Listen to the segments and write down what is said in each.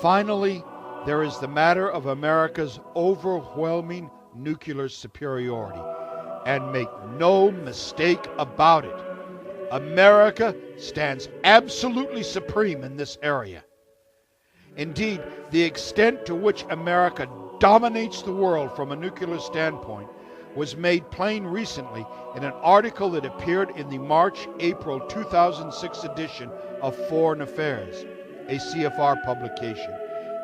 Finally, there is the matter of America's overwhelming nuclear superiority. And make no mistake about it, America stands absolutely supreme in this area. Indeed, the extent to which America dominates the world from a nuclear standpoint was made plain recently in an article that appeared in the March-April 2006 edition of Foreign Affairs, a CFR publication,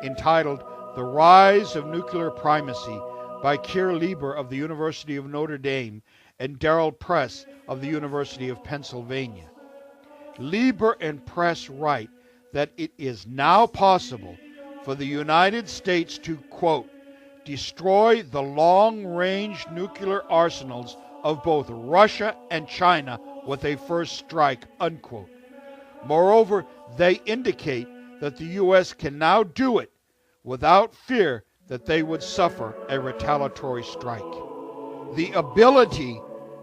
entitled The Rise of Nuclear Primacy by Keir Lieber of the University of Notre Dame and Darrell Press of the University of Pennsylvania. Lieber and Press write that it is now possible for the United States to, quote, destroy the long-range nuclear arsenals of both Russia and China with a first strike, unquote. Moreover, they indicate that the U.S. can now do it without fear that they would suffer a retaliatory strike. The ability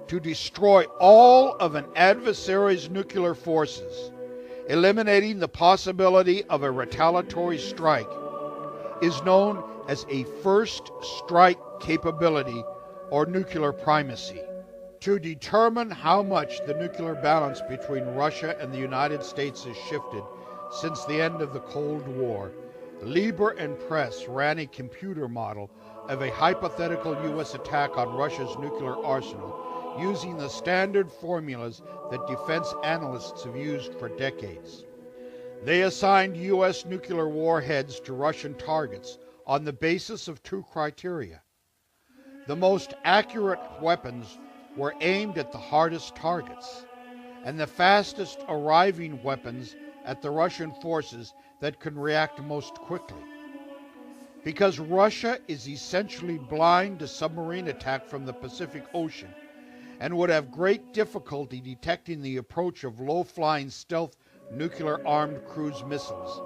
to destroy all of an adversary's nuclear forces, eliminating the possibility of a retaliatory strike, is known as a first strike capability or nuclear primacy. To determine how much the nuclear balance between Russia and the United States has shifted since the end of the Cold War, Lieber and Press ran a computer model of a hypothetical U.S. attack on Russia's nuclear arsenal using the standard formulas that defense analysts have used for decades. They assigned U.S. nuclear warheads to Russian targets on the basis of two criteria. The most accurate weapons were aimed at the hardest targets, and the fastest arriving weapons at the Russian forces that can react most quickly. Because Russia is essentially blind to submarine attack from the Pacific Ocean and would have great difficulty detecting the approach of low-flying stealth nuclear-armed cruise missiles,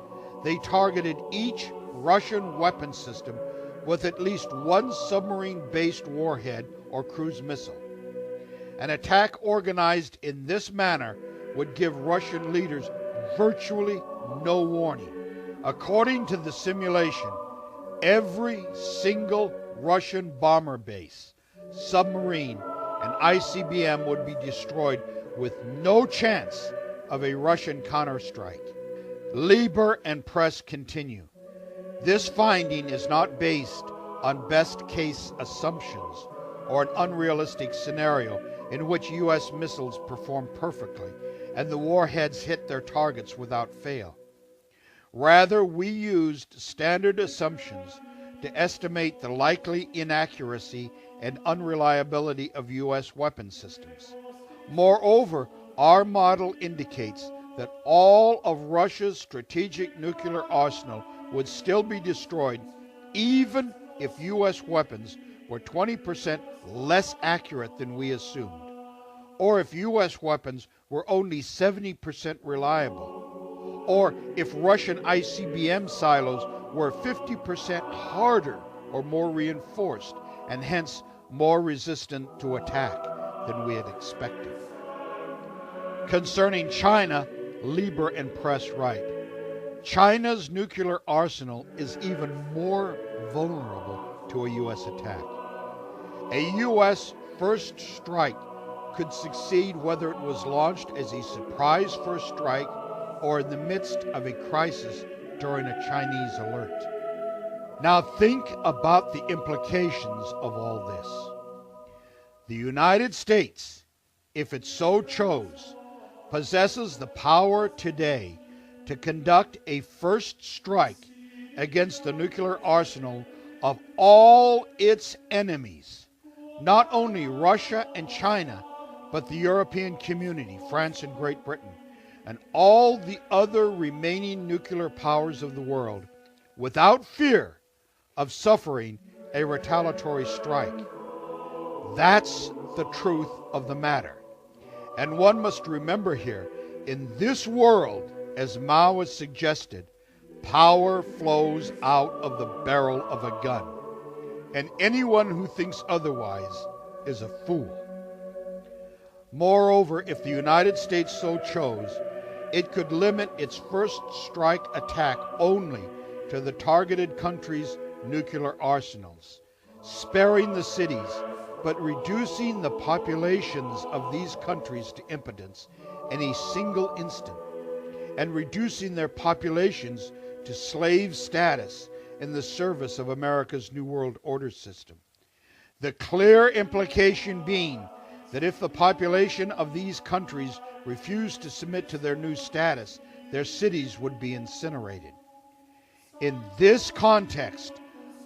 they targeted each Russian weapon system with at least one submarine-based warhead or cruise missile. An attack organized in this manner would give Russian leaders virtually no warning. According to the simulation, every single Russian bomber base, submarine, and ICBM would be destroyed with no chance of a Russian counterstrike. Lieber and Press continue. This finding is not based on best-case assumptions or an unrealistic scenario in which U.S. missiles perform perfectly and the warheads hit their targets without fail. Rather, we used standard assumptions to estimate the likely inaccuracy and unreliability of U.S. weapon systems. Moreover, our model indicates that all of Russia's strategic nuclear arsenal would still be destroyed even if U.S. weapons were 20% less accurate than we assumed, or if U.S. weapons were only 70% reliable, or if Russian ICBM silos were 50% harder or more reinforced, and hence more resistant to attack than we had expected. Concerning China, Lieber and Press write, China's nuclear arsenal is even more vulnerable to a U.S. attack. A U.S. first strike could succeed whether it was launched as a surprise first strike or in the midst of a crisis during a Chinese alert. Now think about the implications of all this. The United States, if it so chose, possesses the power today to conduct a first strike against the nuclear arsenal of all its enemies, not only Russia and China, but the European community, France and Great Britain, and all the other remaining nuclear powers of the world, without fear of suffering a retaliatory strike. That's the truth of the matter. And one must remember here, in this world, as Mao has suggested, power flows out of the barrel of a gun. And anyone who thinks otherwise is a fool. Moreover, if the United States so chose, it could limit its first strike attack only to the targeted country's nuclear arsenals, sparing the cities, but reducing the populations of these countries to impotence in a single instant, and reducing their populations to slave status in the service of America's New World Order system. The clear implication being that if the population of these countries refused to submit to their new status, their cities would be incinerated. In this context,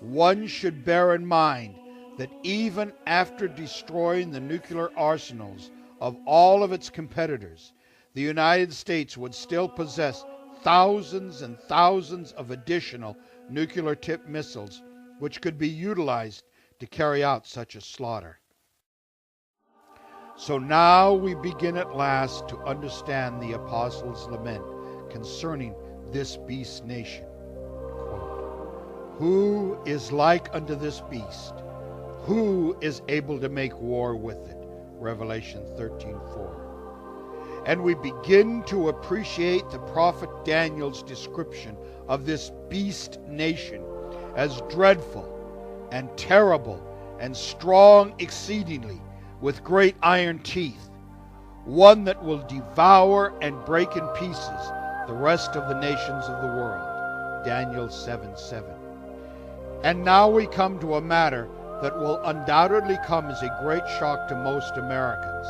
one should bear in mind that even after destroying the nuclear arsenals of all of its competitors, the United States would still possess thousands and thousands of additional nuclear-tipped missiles which could be utilized to carry out such a slaughter. So now we begin at last to understand the Apostles' lament concerning this beast nation. Quote, "Who is like unto this beast? Who is able to make war with it?" Revelation 13:4. And we begin to appreciate the prophet Daniel's description of this beast nation as dreadful and terrible and strong exceedingly, with great iron teeth, one that will devour and break in pieces the rest of the nations of the world. Daniel 7:7. And now we come to a matter that will undoubtedly come as a great shock to most Americans.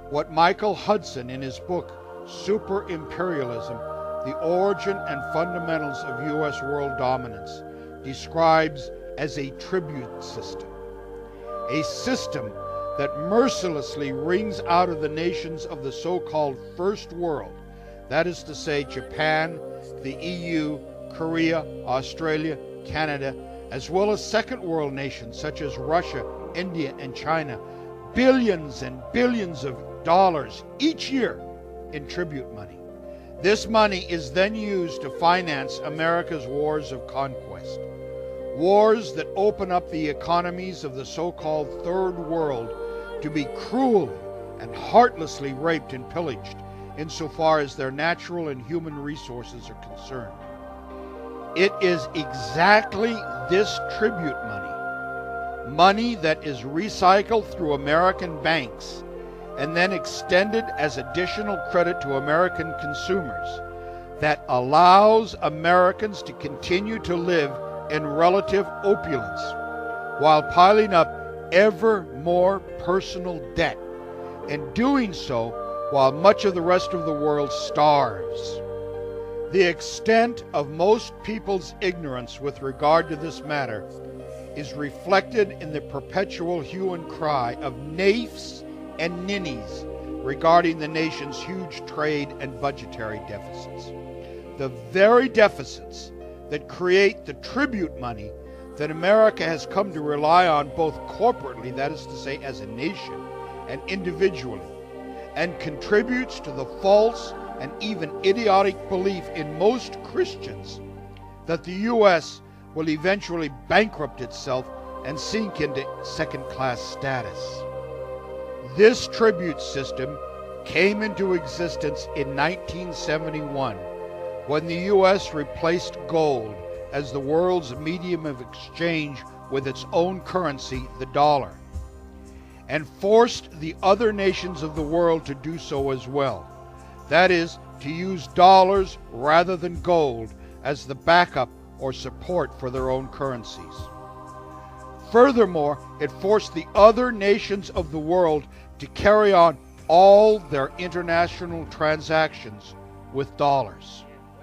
What Michael Hudson in his book Super Imperialism, The Origin and Fundamentals of U.S. World Dominance, describes as a tribute system. A system that mercilessly wrings out of the nations of the so-called First World, that is to say Japan, the EU, Korea, Australia, Canada, as well as Second World nations such as Russia, India, and China, billions and billions of dollars each year in tribute money. This money is then used to finance America's wars of conquest. Wars that open up the economies of the so-called Third World to be cruelly and heartlessly raped and pillaged insofar as their natural and human resources are concerned. It is exactly this tribute money that is recycled through American banks and then extended as additional credit to American consumers, that allows Americans to continue to live in relative opulence while piling up ever more personal debt, and doing so while much of the rest of the world starves. The extent of most people's ignorance with regard to this matter is reflected in the perpetual hue and cry of naifs and ninnies regarding the nation's huge trade and budgetary deficits. The very deficits that create the tribute money that America has come to rely on both corporately, that is to say as a nation, and individually, and contributes to the false and even idiotic belief in most Christians that the U.S. will eventually bankrupt itself and sink into second-class status. This tribute system came into existence in 1971 when the U.S. replaced gold as the world's medium of exchange with its own currency, the dollar, and forced the other nations of the world to do so as well. That is, to use dollars rather than gold as the backup or support for their own currencies. Furthermore, it forced the other nations of the world to carry on all their international transactions with dollars.